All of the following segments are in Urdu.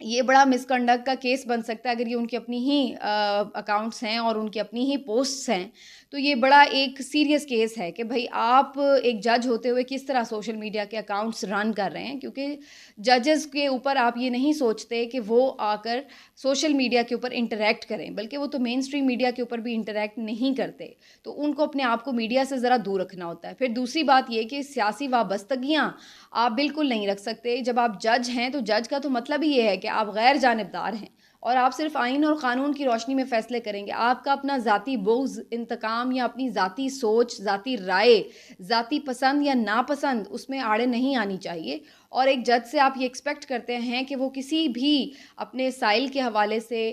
یہ بڑا مس کنڈکٹ کا کیس بن سکتا ہے اگر یہ ان کی اپنی ہی اکاؤنٹس ہیں اور ان کی اپنی ہی پوسٹس ہیں. تو یہ بڑا ایک سیریس کیس ہے کہ بھائی آپ ایک جج ہوتے ہوئے کس طرح سوشل میڈیا کے اکاؤنٹس رن کر رہے ہیں, کیونکہ ججز کے اوپر آپ یہ نہیں سوچتے کہ وہ آ کر سوشل میڈیا کے اوپر انٹریکٹ کریں, بلکہ وہ تو مین اسٹریم میڈیا کے اوپر بھی انٹریکٹ نہیں کرتے. تو ان کو اپنے آپ کو میڈیا سے ذرا دور رکھنا ہوتا ہے. پھر دوسری بات یہ کہ سیاسی وابستگیاں آپ بالکل نہیں رکھ سکتے. جب آپ جج ہیں تو جج کا تو مطلب ہی یہ ہے کہ آپ غیر جانبدار ہیں اور آپ صرف آئین اور قانون کی روشنی میں فیصلے کریں گے. آپ کا اپنا ذاتی بغض, انتقام یا اپنی ذاتی سوچ, ذاتی رائے, ذاتی پسند یا ناپسند اس میں آڑے نہیں آنی چاہیے. اور ایک جج سے آپ یہ ایکسپیکٹ کرتے ہیں کہ وہ کسی بھی اپنے سائل کے حوالے سے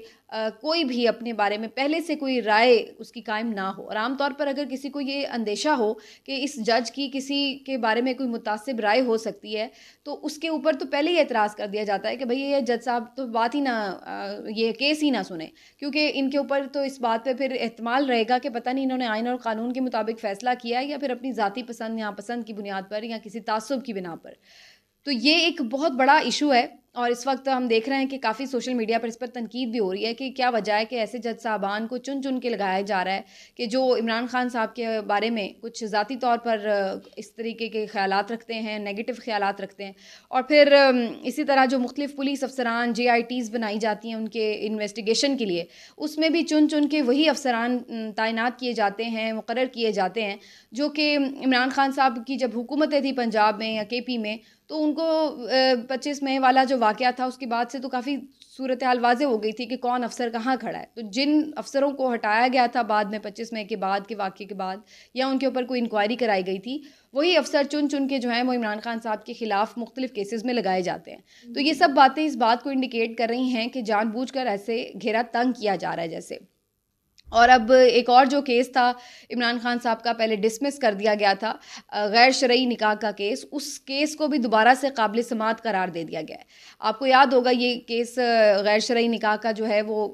کوئی بھی اپنے بارے میں پہلے سے کوئی رائے اس کی قائم نہ ہو. اور عام طور پر اگر کسی کو یہ اندیشہ ہو کہ اس جج کی کسی کے بارے میں کوئی متعصب رائے ہو سکتی ہے تو اس کے اوپر تو پہلے ہی اعتراض کر دیا جاتا ہے کہ بھئی یہ جج صاحب تو بات ہی نہ یہ کیس ہی نہ سنیں, کیونکہ ان کے اوپر تو اس بات پہ پھر احتمال رہے گا کہ پتہ نہیں انہوں نے آئین اور قانون کے مطابق فیصلہ کیا ہے یا پھر اپنی ذاتی پسند یا پسند کی بنیاد پر یا کسی تعصب کی بنا پر. تو یہ ایک بہت بڑا ایشو ہے اور اس وقت ہم دیکھ رہے ہیں کہ کافی سوشل میڈیا پر اس پر تنقید بھی ہو رہی ہے کہ کیا وجہ ہے کہ ایسے جج صاحبان کو چن چن کے لگایا جا رہا ہے کہ جو عمران خان صاحب کے بارے میں کچھ ذاتی طور پر اس طریقے کے خیالات رکھتے ہیں, نیگیٹو خیالات رکھتے ہیں. اور پھر اسی طرح جو مختلف پولیس افسران JITs بنائی جاتی ہیں ان کے انویسٹیگیشن کے لیے, اس میں بھی چن چن کے وہی افسران تعینات کیے جاتے ہیں, مقرر کیے جاتے ہیں, جو کہ عمران خان صاحب کی جب حکومتیں تھی پنجاب میں یا KP میں تو ان کو 25 مئی والا جو واقعہ تھا اس کے بعد سے تو کافی صورتحال واضح ہو گئی تھی کہ کون افسر کہاں کھڑا ہے. تو جن افسروں کو ہٹایا گیا تھا بعد میں 25 مئی کے بعد کے واقعے کے بعد یا ان کے اوپر کوئی انکوائری کرائی گئی تھی, وہی افسر چن چن کے جو ہیں وہ عمران خان صاحب کے خلاف مختلف کیسز میں لگائے جاتے ہیں. تو یہ سب باتیں اس بات کو انڈیکیٹ کر رہی ہیں کہ جان بوجھ کر ایسے گھیرا تنگ کیا جا رہا ہے جیسے. اور اب ایک اور جو کیس تھا عمران خان صاحب کا, پہلے ڈسمس کر دیا گیا تھا غیر شرعی نکاح کا کیس, اس کیس کو بھی دوبارہ سے قابل سماعت قرار دے دیا گیا ہے. آپ کو یاد ہوگا یہ کیس غیر شرعی نکاح کا جو ہے وہ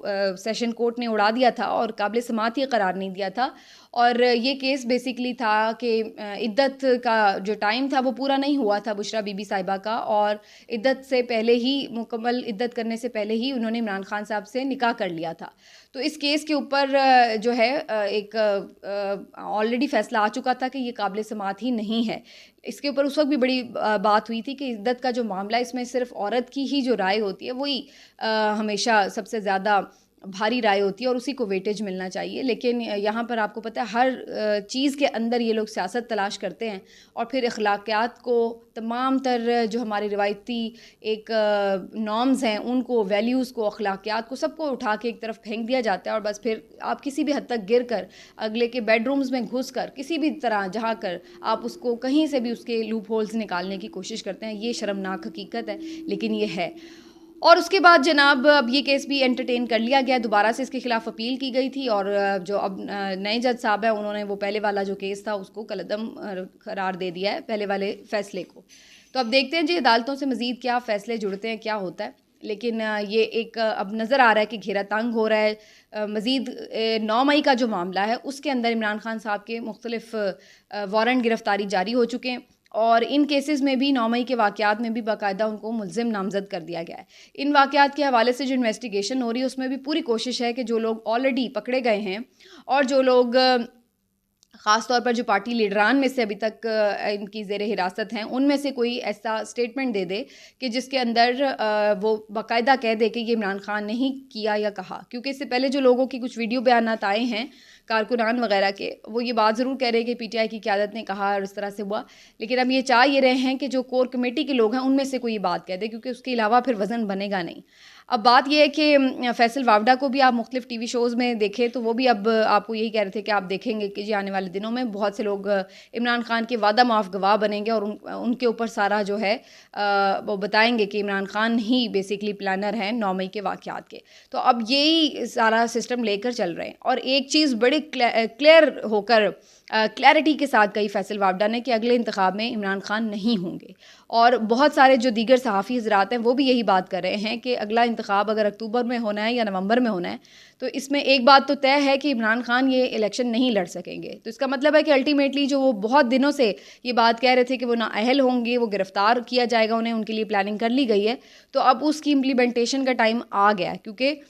سیشن کورٹ نے اڑا دیا تھا اور قابل سماعت ہی قرار نہیں دیا تھا. اور یہ کیس بیسیکلی تھا کہ عدت کا جو ٹائم تھا وہ پورا نہیں ہوا تھا بشرا بی بی صاحبہ کا, اور عدت سے پہلے ہی مکمل عدت کرنے سے پہلے ہی انہوں نے عمران خان صاحب سے نکاح کر لیا تھا. تو اس کیس کے اوپر جو ہے ایک آلریڈی فیصلہ آ چکا تھا کہ یہ قابل سماعت ہی نہیں ہے. اس کے اوپر اس وقت بھی بڑی بات ہوئی تھی کہ عدت کا جو معاملہ اس میں صرف عورت کی ہی جو رائے ہوتی ہے وہی ہمیشہ سب سے زیادہ بھاری رائے ہوتی ہے اور اسی کو ویٹیج ملنا چاہیے. لیکن یہاں پر آپ کو پتہ ہے ہر چیز کے اندر یہ لوگ سیاست تلاش کرتے ہیں اور پھر اخلاقیات کو, تمام تر جو ہماری روایتی ایک نارمز ہیں ان کو, ویلیوز کو, اخلاقیات کو, سب کو اٹھا کے ایک طرف پھینک دیا جاتا ہے اور بس پھر آپ کسی بھی حد تک گر کر اگلے کے بیڈ رومز میں گھس کر کسی بھی طرح جہاں کر آپ اس کو کہیں سے بھی اس کے لوپ ہولز نکالنے کی کوشش کرتے ہیں. یہ شرمناک حقیقت ہے لیکن یہ ہے. اور اس کے بعد جناب اب یہ کیس بھی انٹرٹین کر لیا گیا, دوبارہ سے اس کے خلاف اپیل کی گئی تھی اور جو اب نئے جج صاحب ہیں انہوں نے وہ پہلے والا جو کیس تھا اس کو کالعدم قرار دے دیا ہے, پہلے والے فیصلے کو. تو اب دیکھتے ہیں جی عدالتوں سے مزید کیا فیصلے جڑتے ہیں, کیا ہوتا ہے. لیکن یہ ایک اب نظر آ رہا ہے کہ گھیرا تنگ ہو رہا ہے. مزید 9 مئی کا جو معاملہ ہے اس کے اندر عمران خان صاحب کے مختلف وارنٹ گرفتاری جاری ہو چکے ہیں اور ان کیسز میں بھی 9 مئی کے واقعات میں بھی باقاعدہ ان کو ملزم نامزد کر دیا گیا ہے. ان واقعات کے حوالے سے جو انویسٹیگیشن ہو رہی ہے اس میں بھی پوری کوشش ہے کہ جو لوگ آلریڈی پکڑے گئے ہیں اور جو لوگ خاص طور پر جو پارٹی لیڈران میں سے ابھی تک ان کی زیر حراست ہیں ان میں سے کوئی ایسا اسٹیٹمنٹ دے دے کہ جس کے اندر وہ باقاعدہ کہہ دے کہ یہ عمران خان نے ہی کیا یا کہا. کیونکہ اس سے پہلے جو لوگوں کی کچھ ویڈیو بیانات آئے ہیں کارکنان وغیرہ کے, وہ یہ بات ضرور کہہ رہے کہ PTI کی قیادت نے کہا اور اس طرح سے ہوا, لیکن اب یہ چاہ یہ رہے ہیں کہ جو کور کمیٹی کے لوگ ہیں ان میں سے کوئی بات کہہ دے کیونکہ اس کے علاوہ پھر وزن بنے گا نہیں. اب بات یہ ہے کہ فیصل واوڈا کو بھی آپ مختلف ٹی وی شوز میں دیکھیں تو وہ بھی اب آپ کو یہی کہہ رہے تھے کہ آپ دیکھیں گے کہ جی آنے والے دنوں میں بہت سے لوگ عمران خان کے وعدہ معاف گواہ بنیں گے اور ان کے اوپر سارا جو ہے وہ بتائیں گے کہ عمران خان ہی بیسیکلی پلانر ہیں 9 مئی کے واقعات کے. تو اب یہی سارا سسٹم لے کر چل رہے ہیں. اور ایک چیز بڑی بڑے کلیئر ہو کر کلیئرٹی کے ساتھ کئی فیصل وابڈا نے کہ اگلے انتخاب میں عمران خان نہیں ہوں گے. اور بہت سارے جو دیگر صحافی حضرات ہیں وہ بھی یہی بات کر رہے ہیں کہ اگلا انتخاب اگر اکتوبر میں ہونا ہے یا نومبر میں ہونا ہے تو اس میں ایک بات تو طے ہے کہ عمران خان یہ الیکشن نہیں لڑ سکیں گے. تو اس کا مطلب ہے کہ الٹیمیٹلی جو وہ بہت دنوں سے یہ بات کہہ رہے تھے کہ وہ نااہل ہوں گے, وہ گرفتار کیا جائے گا انہیں, ان کے لیے پلاننگ کر لی گئی ہے, تو اب اس کی امپلیمنٹیشن کا ٹائم آ گیا ہے. کیونکہ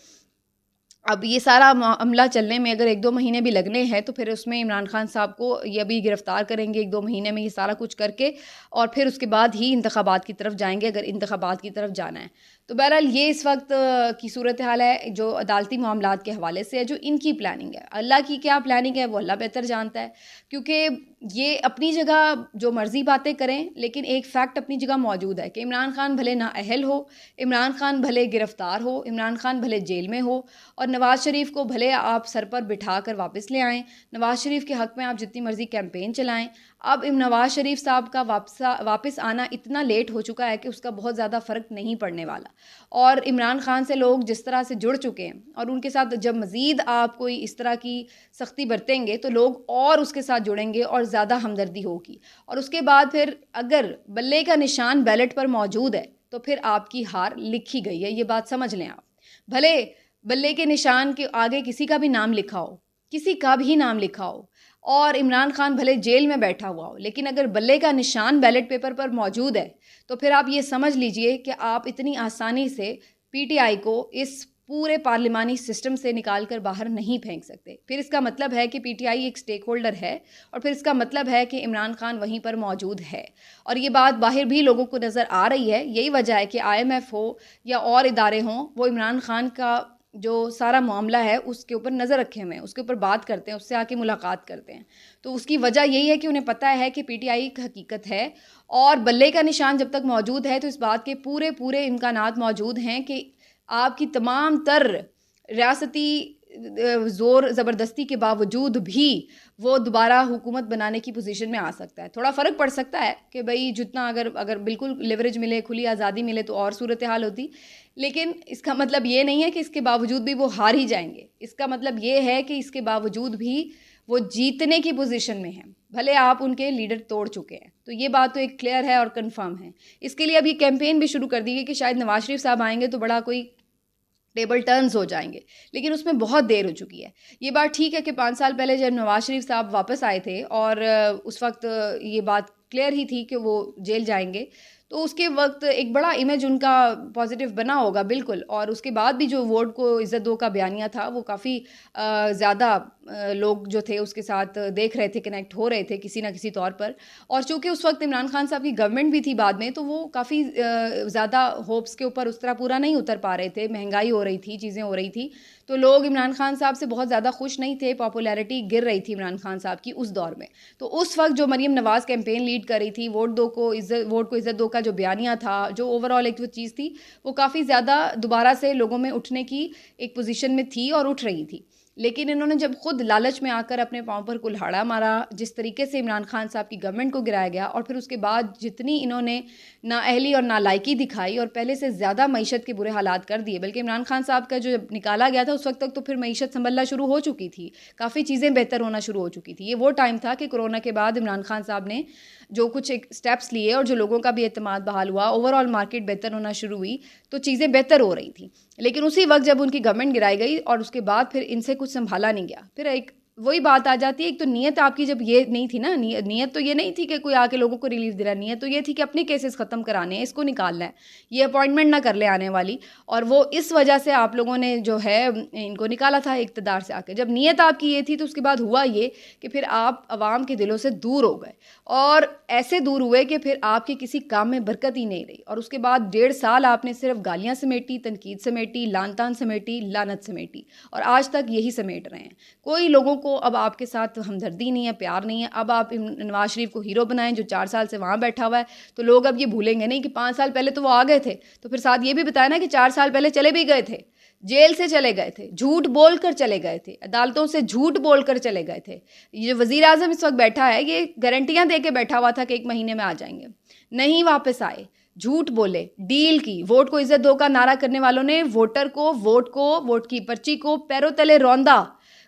اب یہ سارا معاملہ چلنے میں اگر 1-2 مہینے بھی لگنے ہیں تو پھر اس میں عمران خان صاحب کو یہ ابھی گرفتار کریں گے 1-2 مہینے میں یہ سارا کچھ کر کے, اور پھر اس کے بعد ہی انتخابات کی طرف جائیں گے اگر انتخابات کی طرف جانا ہے. تو بہرحال یہ اس وقت کی صورتحال ہے جو عدالتی معاملات کے حوالے سے ہے, جو ان کی پلاننگ ہے. اللہ کی کیا پلاننگ ہے وہ اللہ بہتر جانتا ہے, کیونکہ یہ اپنی جگہ جو مرضی باتیں کریں, لیکن ایک فیکٹ اپنی جگہ موجود ہے کہ عمران خان بھلے نااہل ہو, عمران خان بھلے گرفتار ہو, عمران خان بھلے جیل میں ہو, اور نواز شریف کو بھلے آپ سر پر بٹھا کر واپس لے آئیں, نواز شریف کے حق میں آپ جتنی مرضی کیمپین چلائیں, اب نواز شریف صاحب کا واپس آنا اتنا لیٹ ہو چکا ہے کہ اس کا بہت زیادہ فرق نہیں پڑنے والا. اور عمران خان سے لوگ جس طرح سے جڑ چکے ہیں, اور ان کے ساتھ جب مزید آپ کوئی اس طرح کی سختی برتیں گے تو لوگ اور اس کے ساتھ جڑیں گے اور زیادہ ہمدردی ہوگی. اور اس کے بعد پھر اگر بلے کا نشان بیلٹ پر موجود ہے تو پھر آپ کی ہار لکھی گئی ہے, یہ بات سمجھ لیں آپ. بھلے بلے کے نشان کے آگے کسی کا بھی نام لکھا ہو, کسی کا بھی نام لکھا ہو, اور عمران خان بھلے جیل میں بیٹھا ہوا ہو, لیکن اگر بلے کا نشان بیلٹ پیپر پر موجود ہے تو پھر آپ یہ سمجھ لیجئے کہ آپ اتنی آسانی سے پی ٹی آئی کو اس پورے پارلیمانی سسٹم سے نکال کر باہر نہیں پھینک سکتے. پھر اس کا مطلب ہے کہ پی ٹی آئی ایک سٹیک ہولڈر ہے, اور پھر اس کا مطلب ہے کہ عمران خان وہیں پر موجود ہے. اور یہ بات باہر بھی لوگوں کو نظر آ رہی ہے. یہی وجہ ہے کہ IMF ہو یا اور ادارے ہوں, وہ عمران خان کا جو سارا معاملہ ہے اس کے اوپر نظر رکھے ہوئے ہیں, اس کے اوپر بات کرتے ہیں, اس سے آ کے ملاقات کرتے ہیں. تو اس کی وجہ یہی ہے کہ انہیں پتہ ہے کہ پی ٹی آئی ایک حقیقت ہے, اور بلے کا نشان جب تک موجود ہے تو اس بات کے پورے امکانات موجود ہیں کہ آپ کی تمام تر ریاستی زور زبردستی کے باوجود بھی وہ دوبارہ حکومت بنانے کی پوزیشن میں آ سکتا ہے. تھوڑا فرق پڑ سکتا ہے کہ بھئی جتنا اگر بالکل لیوریج ملے, کھلی آزادی ملے تو اور صورتحال ہوتی, لیکن اس کا مطلب یہ نہیں ہے کہ اس کے باوجود بھی وہ ہار ہی جائیں گے. اس کا مطلب یہ ہے کہ اس کے باوجود بھی وہ جیتنے کی پوزیشن میں ہیں, بھلے آپ ان کے لیڈر توڑ چکے ہیں. تو یہ بات تو ایک کلیئر ہے اور کنفرم ہے. اس کے لیے اب یہ کیمپین بھی شروع کر دی گئی کہ شاید نواز شریف صاحب آئیں گے تو بڑا کوئی ٹیبل ٹرنز ہو جائیں گے, لیکن اس میں بہت دیر ہو چکی ہے. یہ بات ٹھیک ہے کہ 5 سال پہلے جب نواز شریف صاحب واپس آئے تھے اور اس وقت یہ بات کلیئر ہی تھی کہ وہ جیل جائیں گے, تو اس کے وقت ایک بڑا امیج ان کا پازیٹیو بنا ہوگا بالکل. اور اس کے بعد بھی جو ووٹ کو عزت دو کا بیانیہ تھا وہ کافی زیادہ لوگ جو تھے اس کے ساتھ دیکھ رہے تھے, کنیکٹ ہو رہے تھے کسی نہ کسی طور پر. اور چونکہ اس وقت عمران خان صاحب کی گورنمنٹ بھی تھی بعد میں, تو وہ کافی زیادہ ہوپس کے اوپر اس طرح پورا نہیں اتر پا رہے تھے, مہنگائی ہو رہی تھی, چیزیں ہو رہی تھی, تو لوگ عمران خان صاحب سے بہت زیادہ خوش نہیں تھے. پاپولیرٹی گر رہی تھی عمران خان صاحب کی اس دور میں. تو اس وقت جو مریم نواز کیمپین لیڈ کر رہی تھی, ووٹ کو عزت دو کا جو بیانیہ تھا, جو اوور آل ایک وہ چیز تھی, وہ کافی زیادہ دوبارہ سے لوگوں میں اٹھنے کی ایک پوزیشن میں تھی اور اٹھ رہی تھی. لیکن انہوں نے جب خود لالچ میں آ کر اپنے پاؤں پر کلہاڑا مارا, جس طریقے سے عمران خان صاحب کی گورنمنٹ کو گرایا گیا, اور پھر اس کے بعد جتنی انہوں نے نااہلی اور نالائکی دکھائی اور پہلے سے زیادہ معیشت کے برے حالات کر دیے. بلکہ عمران خان صاحب کا جو نکالا گیا تھا اس وقت تک تو پھر معیشت سنبھلنا شروع ہو چکی تھی, کافی چیزیں بہتر ہونا شروع ہو چکی تھی. یہ وہ ٹائم تھا کہ کرونا کے بعد عمران خان صاحب نے جو کچھ ایک سٹیپس لیے اور جو لوگوں کا بھی اعتماد بحال ہوا, اوور آل مارکیٹ بہتر ہونا شروع ہوئی, تو چیزیں بہتر ہو رہی تھیں. لیکن اسی وقت جب ان کی گورنمنٹ گرائی گئی اور اس کے بعد پھر ان سے کچھ سنبھالا نہیں گیا, پھر ایک وہی بات آ جاتی ہے. ایک تو نیت آپ کی جب یہ نہیں تھی نا, نیت تو یہ نہیں تھی کہ کوئی آ کے لوگوں کو ریلیف دے رہا, نیت تو یہ تھی کہ اپنے کیسز ختم کرانے ہیں, اس کو نکالنا ہے, یہ اپوائنٹمنٹ نہ کر لے آنے والی. اور وہ اس وجہ سے آپ لوگوں نے جو ہے ان کو نکالا تھا اقتدار سے آ کے. جب نیت آپ کی یہ تھی تو اس کے بعد ہوا یہ کہ پھر آپ عوام کے دلوں سے دور ہو گئے, اور ایسے دور ہوئے کہ پھر آپ کے کسی کام میں برکت ہی نہیں رہی. اور اس کے بعد 1.5 سال آپ نے صرف گالیاں سمیٹی, تنقید سمیٹی, لان تان سمیٹی, لعنت سمیٹی, اور آج تک یہی سمیٹ رہے ہیں. کوئی لوگوں کو اب آپ کے ساتھ ہمدردی نہیں ہے, پیار نہیں ہے. اب آپ نواز شریف کو ہیرو بنائیں جو 4 سال سے وہاں بیٹھا ہوا ہے, تو لوگ اب یہ بھولیں گے نہیں کہ 5 سال پہلے تو وہ آ گئے تھے, تو پھر ساتھ یہ بھی بتایا نا کہ 4 سال پہلے چلے بھی گئے تھے, جیل سے چلے گئے تھے, جھوٹ بول کر چلے گئے تھے, عدالتوں سے جھوٹ بول کر چلے گئے تھے. یہ وزیر اعظم اس وقت بیٹھا ہے, یہ گارنٹیاں دے کے بیٹھا ہوا تھا کہ 1 مہینے میں آ جائیں گے, نہیں واپس آئے, جھوٹ بولے, ڈیل کی. ووٹ کو عزت دو کا نعرہ کرنے والوں نے ووٹر کو ووٹ کی پرچی کو پیروں تلے روندا,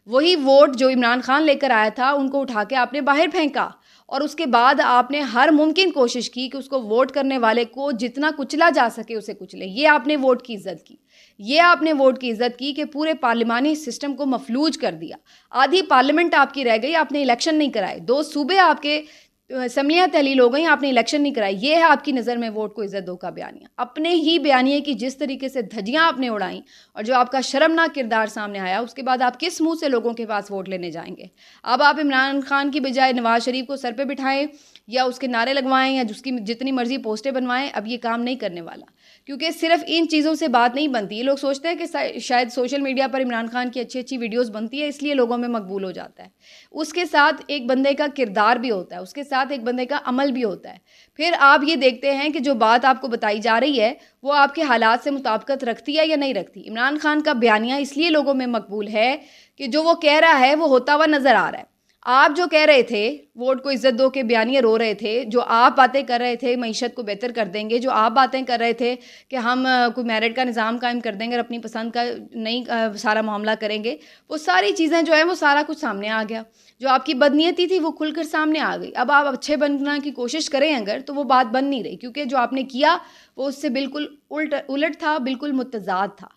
وہی ووٹ جو عمران خان لے کر آیا تھا ان کو اٹھا کے آپ نے باہر پھینکا، اور اس کے بعد آپ نے ہر ممکن کوشش کی کہ اس کو ووٹ کرنے والے کو جتنا کچلا جا سکے اسے کچلے. یہ آپ نے ووٹ کی عزت کی. یہ آپ نے ووٹ کی عزت کی کہ پورے پارلیمانی سسٹم کو مفلوج کر دیا. آدھی پارلیمنٹ آپ کی رہ گئی، آپ نے الیکشن نہیں کرائے. 2 صوبے آپ کے اسمبلیاں تحلیل ہو گئیں، آپ نے الیکشن نہیں کرائی. یہ ہے آپ کی نظر میں ووٹ کو عزت دو کا بیانیہ. اپنے ہی بیانیے کی جس طریقے سے دھجیاں آپ نے اڑائیں اور جو آپ کا شرمناک کردار سامنے آیا، اس کے بعد آپ کس منہ سے لوگوں کے پاس ووٹ لینے جائیں گے؟ اب آپ عمران خان کی بجائے نواز شریف کو سر پہ بٹھائیں یا اس کے نعرے لگوائیں یا جس کی جتنی مرضی پوسٹیں بنوائیں، اب یہ کام نہیں کرنے والا. کیونکہ صرف ان چیزوں سے بات نہیں بنتی. یہ لوگ سوچتے ہیں کہ شاید سوشل میڈیا پر عمران خان کی اچھی اچھی ویڈیوز بنتی ہے اس لیے لوگوں میں مقبول ہو جاتا ہے. اس کے ساتھ ایک بندے کا کردار بھی ہوتا ہے، اس کے ساتھ ایک بندے کا عمل بھی ہوتا ہے. پھر آپ یہ دیکھتے ہیں کہ جو بات آپ کو بتائی جا رہی ہے وہ آپ کے حالات سے مطابقت رکھتی ہے یا نہیں رکھتی. عمران خان کا بیانیہ اس لیے لوگوں میں مقبول ہے کہ جو وہ کہہ رہا ہے وہ ہوتا ہوا نظر آ رہا ہے. آپ جو کہہ رہے تھے ووٹ کو عزت دو کے بیانیے رو رہے تھے، جو آپ باتیں کر رہے تھے معیشت کو بہتر کر دیں گے، جو آپ باتیں کر رہے تھے کہ ہم کوئی میرٹ کا نظام قائم کر دیں گے اور اپنی پسند کا نہیں سارا معاملہ کریں گے، وہ ساری چیزیں جو ہیں وہ سارا کچھ سامنے آ گیا. جو آپ کی بدنیتی تھی وہ کھل کر سامنے آ گئی. اب آپ اچھے بننا کی کوشش کریں اگر تو وہ بات بن نہیں رہی، کیونکہ جو آپ نے کیا وہ اس سے بالکل الٹ تھا، بالکل متضاد تھا.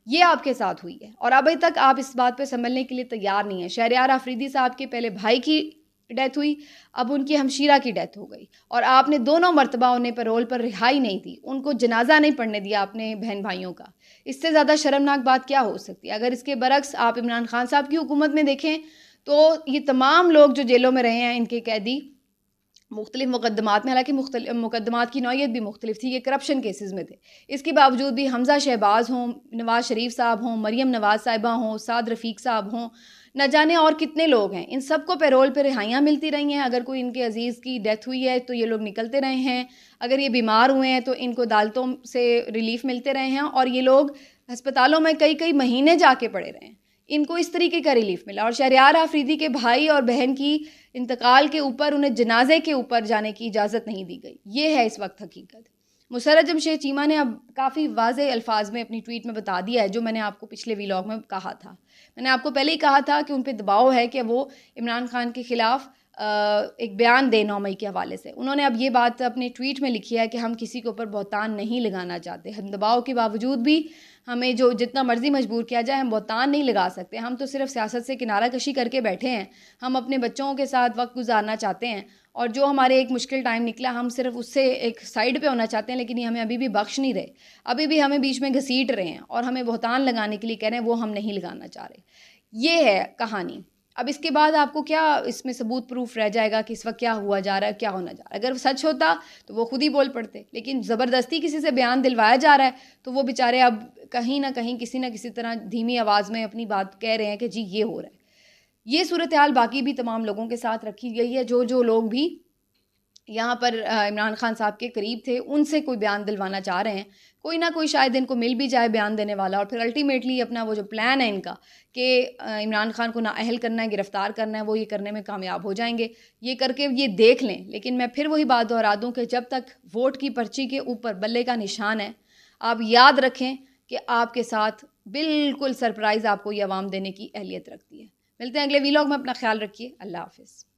یہ آپ کے ساتھ ہوئی ہے اور ابھی تک آپ اس بات پہ سنبھلنے کے لیے تیار نہیں ہیں. شہریار آفریدی صاحب کے پہلے بھائی کی ڈیتھ ہوئی، اب ان کی ہمشیرہ کی ڈیتھ ہو گئی اور آپ نے دونوں مرتبہ انہیں پیرول پر رہائی نہیں دی، ان کو جنازہ نہیں پڑھنے دیا اپنے بہن بھائیوں کا. اس سے زیادہ شرمناک بات کیا ہو سکتی ہے؟ اگر اس کے برعکس آپ عمران خان صاحب کی حکومت میں دیکھیں تو یہ تمام لوگ جو جیلوں میں رہے ہیں ان کے قیدی مختلف مقدمات میں، حالانکہ مقدمات کی نوعیت بھی مختلف تھی، یہ کرپشن کیسز میں تھے، اس کے باوجود بھی حمزہ شہباز ہوں، نواز شریف صاحب ہوں، مریم نواز صاحبہ ہوں، سعد رفیق صاحب ہوں، نہ جانے اور کتنے لوگ ہیں، ان سب کو پیرول پہ رہائیاں ملتی رہی ہیں. اگر کوئی ان کے عزیز کی ڈیتھ ہوئی ہے تو یہ لوگ نکلتے رہے ہیں، اگر یہ بیمار ہوئے ہیں تو ان کو عدالتوں سے ریلیف ملتے رہے ہیں اور یہ لوگ ہسپتالوں میں کئی مہینے جا کے پڑے رہے ہیں، ان کو اس طریقے کا ریلیف ملا. اور شہریار آفریدی کے بھائی اور بہن کی انتقال کے اوپر انہیں جنازے کے اوپر جانے کی اجازت نہیں دی گئی. یہ ہے اس وقت حقیقت. مسرت جمشید چیمہ نے اب کافی واضح الفاظ میں اپنی ٹویٹ میں بتا دیا ہے جو میں نے آپ کو پچھلے ویلاگ میں کہا تھا. میں نے آپ کو پہلے ہی کہا تھا کہ ان پہ دباؤ ہے کہ وہ عمران خان کے خلاف ایک بیان دے 9 مئی کے حوالے سے. انہوں نے اب یہ بات اپنے ٹویٹ میں لکھی ہے کہ ہم کسی کے اوپر بہتان نہیں لگانا چاہتے. ہم دباؤ کے باوجود بھی ہمیں جو جتنا مرضی مجبور کیا جائے ہم بہتان نہیں لگا سکتے. ہم تو صرف سیاست سے کنارہ کشی کر کے بیٹھے ہیں. ہم اپنے بچوں کے ساتھ وقت گزارنا چاہتے ہیں اور جو ہمارے ایک مشکل ٹائم نکلا ہم صرف اس سے ایک سائیڈ پہ ہونا چاہتے ہیں، لیکن یہ ہمیں ابھی بھی بخش نہیں رہے، ابھی بھی ہمیں بیچ میں گھسیٹ رہے ہیں اور ہمیں بہتان لگانے کے لیے کہہ رہے ہیں، وہ ہم نہیں لگانا چاہ رہے. یہ ہے کہانی. اب اس کے بعد آپ کو کیا اس میں ثبوت پروف رہ جائے گا کہ اس وقت کیا ہوا جا رہا ہے، کیا ہونا جا رہا ہے؟ اگر سچ ہوتا تو وہ خود ہی بول پڑتے، لیکن زبردستی کسی سے بیان دلوایا جا رہا ہے تو وہ بیچارے اب کہیں نہ کہیں کسی نہ کسی طرح دھیمی آواز میں اپنی بات کہہ رہے ہیں کہ جی یہ ہو رہا ہے. یہ صورتحال باقی بھی تمام لوگوں کے ساتھ رکھی گئی ہے. جو لوگ بھی یہاں پر عمران خان صاحب کے قریب تھے ان سے کوئی بیان دلوانا چاہ رہے ہیں، کوئی نہ کوئی شاید ان کو مل بھی جائے بیان دینے والا، اور پھر الٹیمیٹلی اپنا وہ جو پلان ہے ان کا کہ عمران خان کو نااہل کرنا ہے، گرفتار کرنا ہے، وہ یہ کرنے میں کامیاب ہو جائیں گے. یہ کر کے یہ دیکھ لیں. لیکن میں پھر وہی بات دہرا دوں کہ جب تک ووٹ کی پرچی کے اوپر بلے کا نشان ہے، آپ یاد رکھیں کہ آپ کے ساتھ بالکل سرپرائز آپ کو یہ عوام دینے کی اہلیت رکھتی ہے. ملتے ہیں اگلے ویلاگ میں. اپنا خیال رکھیے. اللہ حافظ.